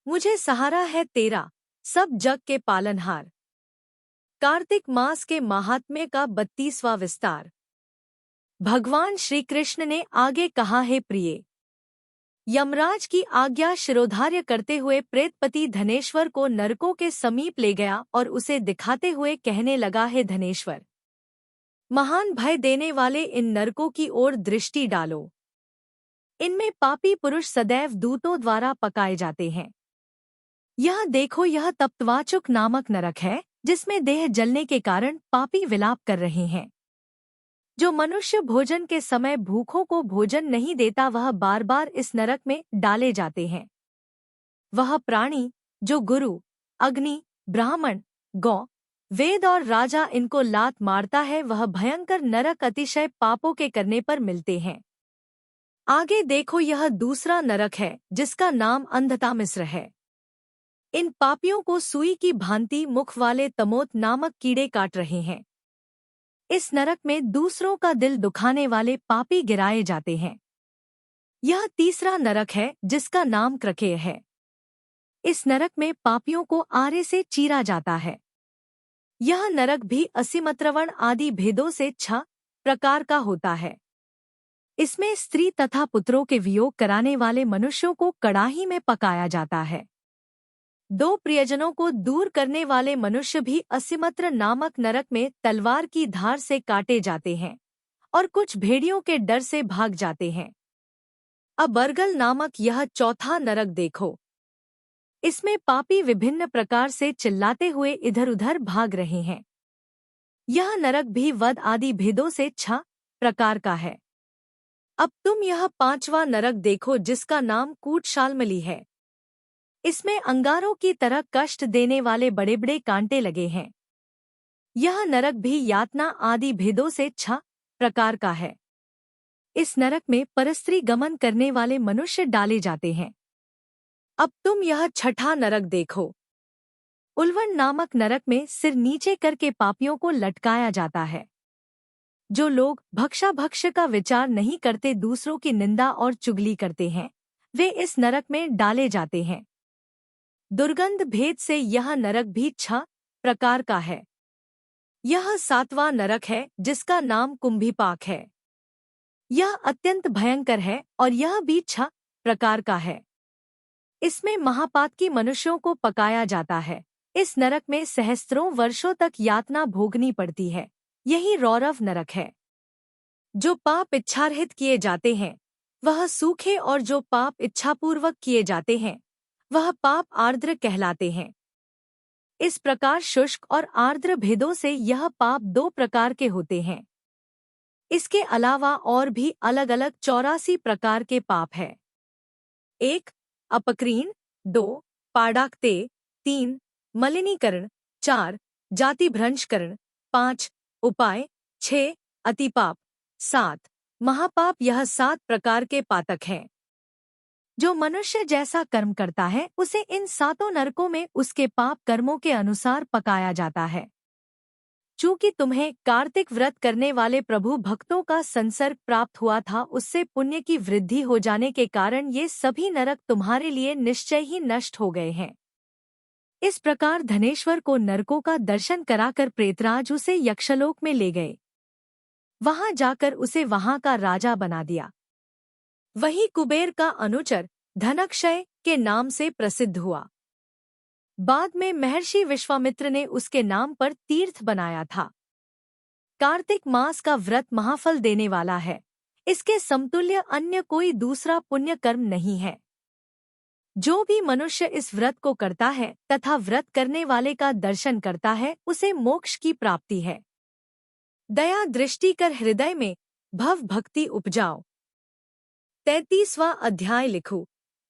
मुझे सहारा है तेरा, सब जग के पालनहार। कार्तिक मास के महात्म्य का 32वां विस्तार। भगवान श्री कृष्ण ने आगे कहा है प्रिय, यमराज की आज्ञा शिरोधार्य करते हुए प्रेतपति धनेश्वर को नरकों के समीप ले गया और उसे दिखाते हुए कहने लगा है धनेश्वर, महान भय देने वाले इन नरकों की ओर दृष्टि डालो। इनमें पापी पुरुष सदैव दूतों द्वारा पकाए जाते हैं। यह देखो, यह तप्तवाचुक नामक नरक है जिसमें देह जलने के कारण पापी विलाप कर रहे हैं। जो मनुष्य भोजन के समय भूखों को भोजन नहीं देता वह बार बार इस नरक में डाले जाते हैं। वह प्राणी जो गुरु, अग्नि, ब्राह्मण, गौ, वेद और राजा इनको लात मारता है वह भयंकर नरक अतिशय पापों के करने पर मिलते हैं। आगे देखो, यह दूसरा नरक है जिसका नाम अंधता मिस्र है। इन पापियों को सुई की भांति मुख वाले तमोत नामक कीड़े काट रहे हैं। इस नरक में दूसरों का दिल दुखाने वाले पापी गिराए जाते हैं। यह तीसरा नरक है जिसका नाम क्रकेय है। इस नरक में पापियों को आरे से चीरा जाता है। यह नरक भी असीमत्रवण आदि भेदों से 6 प्रकार का होता है। इसमें स्त्री तथा पुत्रों के वियोग कराने वाले मनुष्यों को कड़ाही में पकाया जाता है। 2 प्रियजनों को दूर करने वाले मनुष्य भी असीमत्र नामक नरक में तलवार की धार से काटे जाते हैं और कुछ भेड़ियों के डर से भाग जाते हैं। अबरगल नामक यह चौथा नरक देखो। इसमें पापी विभिन्न प्रकार से चिल्लाते हुए इधर उधर भाग रहे हैं। यह नरक भी वध आदि भेदों से 6 प्रकार का है। अब तुम यह 5वां नरक देखो जिसका नाम कूटशालमली है। इसमें अंगारों की तरह कष्ट देने वाले बड़े बड़े कांटे लगे हैं। यह नरक भी यातना आदि भेदों से 6 प्रकार का है। इस नरक में परस्त्री गमन करने वाले मनुष्य डाले जाते हैं। अब तुम यह 6ठा नरक देखो। उल्वन नामक नरक में सिर नीचे करके पापियों को लटकाया जाता है। जो लोग भक्षाभक्ष्य का विचार नहीं करते दूसरों की निंदा और चुगली करते हैं वे इस नरक में डाले जाते हैं। दुर्गंध भेद से यह नरक भी 6 प्रकार का है। यह 7वां नरक है जिसका नाम कुंभीपाक है। यह अत्यंत भयंकर है और यह भी 6 प्रकार का है। इसमें महापातकी मनुष्यों को पकाया जाता है। इस नरक में सहस्त्रों वर्षों तक यातना भोगनी पड़ती है। यही रौरव नरक है। जो पाप इच्छारहित किए जाते हैं वह सूखे और जो पाप इच्छापूर्वक किए जाते हैं वह पाप आर्द्र कहलाते हैं। इस प्रकार शुष्क और आर्द्र भेदों से यह पाप 2 प्रकार के होते हैं। इसके अलावा और भी अलग अलग 84 प्रकार के पाप है। 1. अपक्रीन, 2. पाडाक्ते, 3. मलिनीकरण, 4. जातिभ्रंशकरण, 5. उपाय, 6. अतिपाप, 7. महापाप। यह 7 प्रकार के पातक हैं। जो मनुष्य जैसा कर्म करता है उसे इन 7 नरकों में उसके पाप कर्मों के अनुसार पकाया जाता है। चूंकि तुम्हें कार्तिक व्रत करने वाले प्रभु भक्तों का संसर्ग प्राप्त हुआ था उससे पुण्य की वृद्धि हो जाने के कारण ये सभी नरक तुम्हारे लिए निश्चय ही नष्ट हो गए हैं। इस प्रकार धनेश्वर को नरकों का दर्शन कराकर प्रेतराज उसे यक्षलोक में ले गए। वहां जाकर उसे वहां का राजा बना दिया। वही कुबेर का अनुचर धनक्षय के नाम से प्रसिद्ध हुआ। बाद में महर्षि विश्वामित्र ने उसके नाम पर तीर्थ बनाया था। कार्तिक मास का व्रत महाफल देने वाला है। इसके समतुल्य अन्य कोई दूसरा पुण्य कर्म नहीं है। जो भी मनुष्य इस व्रत को करता है तथा व्रत करने वाले का दर्शन करता है उसे मोक्ष की प्राप्ति है। दया दृष्टि कर हृदय में भव भक्ति उपजाओ। 33वां अध्याय लिखो,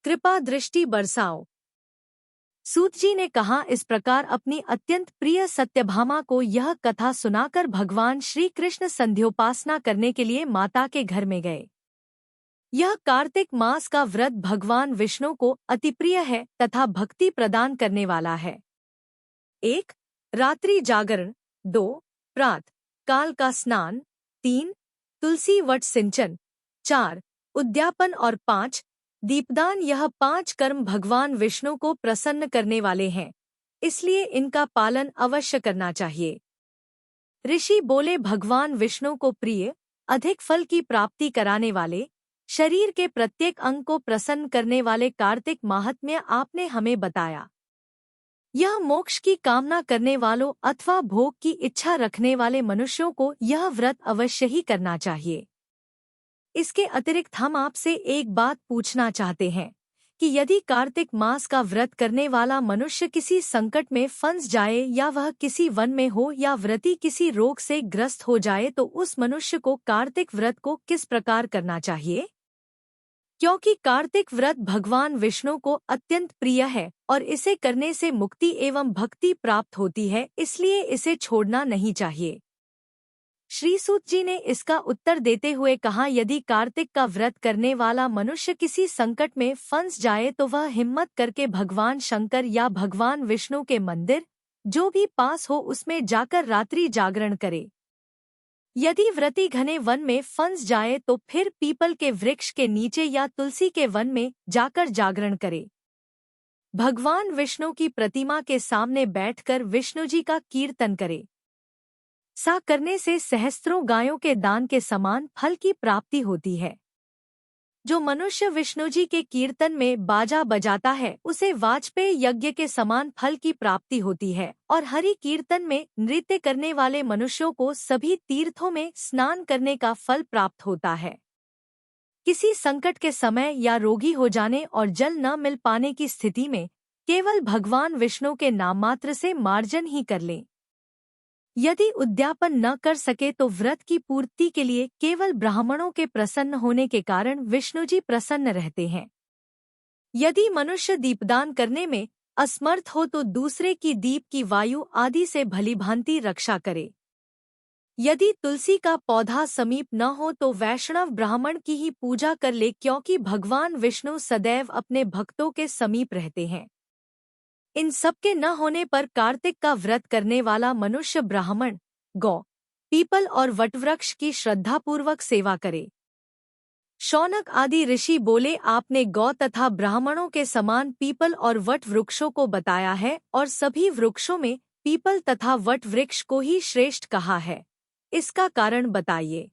कृपा दृष्टि बरसाओ। सूत जी ने कहा, इस प्रकार अपनी अत्यंत प्रिय सत्यभामा को यह कथा सुनाकर भगवान श्री कृष्ण संध्योपासना करने के लिए माता के घर में गए। यह कार्तिक मास का व्रत भगवान विष्णु को अति प्रिय है तथा भक्ति प्रदान करने वाला है। 1. रात्रि जागरण, 2. प्रात काल का स्नान, 3. तुलसी वट सिंचन, 4. उद्यापन और 5. दीपदान यह 5 कर्म भगवान विष्णु को प्रसन्न करने वाले हैं, इसलिए इनका पालन अवश्य करना चाहिए। ऋषि बोले, भगवान विष्णु को प्रिय, अधिक फल की प्राप्ति कराने वाले, शरीर के प्रत्येक अंग को प्रसन्न करने वाले कार्तिक माहात्म्य आपने हमें बताया। यह मोक्ष की कामना करने वालों अथवा भोग की इच्छा रखने वाले मनुष्यों को यह व्रत अवश्य ही करना चाहिए। इसके अतिरिक्त हम आपसे एक बात पूछना चाहते हैं कि यदि कार्तिक मास का व्रत करने वाला मनुष्य किसी संकट में फंस जाए या वह किसी वन में हो या व्रती किसी रोग से ग्रस्त हो जाए तो उस मनुष्य को कार्तिक व्रत को किस प्रकार करना चाहिए? क्योंकि कार्तिक व्रत भगवान विष्णु को अत्यंत प्रिय है और इसे करने से मुक्ति एवं भक्ति प्राप्त होती है, इसलिए इसे छोड़ना नहीं चाहिए। श्री सूत जी ने इसका उत्तर देते हुए कहा, यदि कार्तिक का व्रत करने वाला मनुष्य किसी संकट में फंस जाए तो वह हिम्मत करके भगवान शंकर या भगवान विष्णु के मंदिर जो भी पास हो उसमें जाकर रात्रि जागरण करे। यदि व्रती घने वन में फंस जाए तो फिर पीपल के वृक्ष के नीचे या तुलसी के वन में जाकर जागरण करे। भगवान विष्णु की प्रतिमा के सामने बैठकर विष्णु जी का कीर्तन करे। सा करने से सहस्त्रों गायों के दान के समान फल की प्राप्ति होती है। जो मनुष्य विष्णु जी के कीर्तन में बाजा बजाता है उसे वाजपेय यज्ञ के समान फल की प्राप्ति होती है और हरि कीर्तन में नृत्य करने वाले मनुष्यों को सभी तीर्थों में स्नान करने का फल प्राप्त होता है। किसी संकट के समय या रोगी हो जाने और जल न मिल पाने की स्थिति में केवल भगवान विष्णु के नाम मात्र से मार्जन ही कर लें। यदि उद्यापन न कर सके तो व्रत की पूर्ति के लिए केवल ब्राह्मणों के प्रसन्न होने के कारण विष्णु जी प्रसन्न रहते हैं। यदि मनुष्य दीपदान करने में असमर्थ हो तो दूसरे की दीप की वायु आदि से भलीभांति रक्षा करे। यदि तुलसी का पौधा समीप न हो तो वैष्णव ब्राह्मण की ही पूजा कर ले, क्योंकि भगवान विष्णु सदैव अपने भक्तों के समीप रहते हैं। इन सबके न होने पर कार्तिक का व्रत करने वाला मनुष्य ब्राह्मण, गौ, पीपल और वटवृक्ष की श्रद्धापूर्वक सेवा करे। शौनक आदि ऋषि बोले, आपने गौ तथा ब्राह्मणों के समान पीपल और वट वृक्षों को बताया है और सभी वृक्षों में पीपल तथा वट वृक्ष को ही श्रेष्ठ कहा है, इसका कारण बताइए।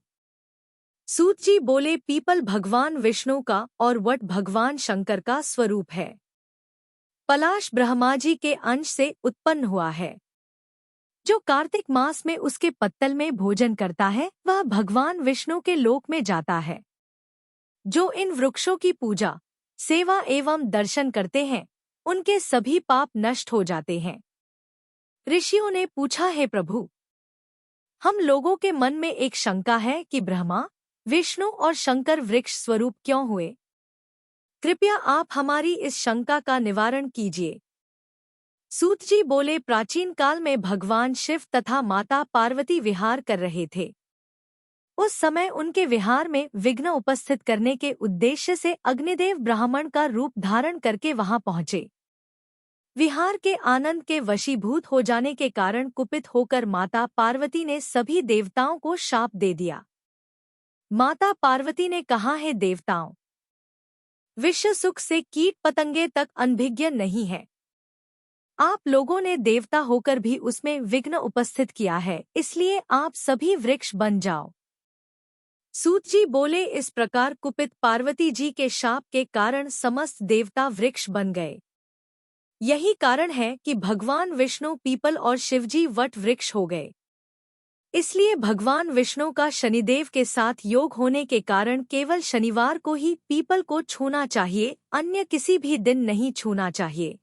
सूत जी बोले, पीपल भगवान विष्णु का और वट भगवान शंकर का स्वरूप है। पलाश ब्रह्मा जी के अंश से उत्पन्न हुआ है। जो कार्तिक मास में उसके पत्तल में भोजन करता है वह भगवान विष्णु के लोक में जाता है। जो इन वृक्षों की पूजा, सेवा एवं दर्शन करते हैं उनके सभी पाप नष्ट हो जाते हैं। ऋषियों ने पूछा, हे प्रभु, हम लोगों के मन में एक शंका है कि ब्रह्मा, विष्णु और शंकर वृक्ष स्वरूप क्यों हुए? कृपया आप हमारी इस शंका का निवारण कीजिए। सूत जी बोले, प्राचीन काल में भगवान शिव तथा माता पार्वती विहार कर रहे थे। उस समय उनके विहार में विघ्न उपस्थित करने के उद्देश्य से अग्निदेव ब्राह्मण का रूप धारण करके वहां पहुंचे। विहार के आनंद के वशीभूत हो जाने के कारण कुपित होकर माता पार्वती ने सभी देवताओं को शाप दे दिया। माता पार्वती ने कहा, हे देवताओं, विश्व सुख से कीट पतंगे तक अनभिज्ञ नहीं है। आप लोगों ने देवता होकर भी उसमें विघ्न उपस्थित किया है, इसलिए आप सभी वृक्ष बन जाओ। सूत जी बोले, इस प्रकार कुपित पार्वती जी के शाप के कारण समस्त देवता वृक्ष बन गए। यही कारण है कि भगवान विष्णु पीपल और शिवजी वट वृक्ष हो गए। इसलिए भगवान विष्णु का शनिदेव के साथ योग होने के कारण केवल शनिवार को ही पीपल को छूना चाहिए, अन्य किसी भी दिन नहीं छूना चाहिए।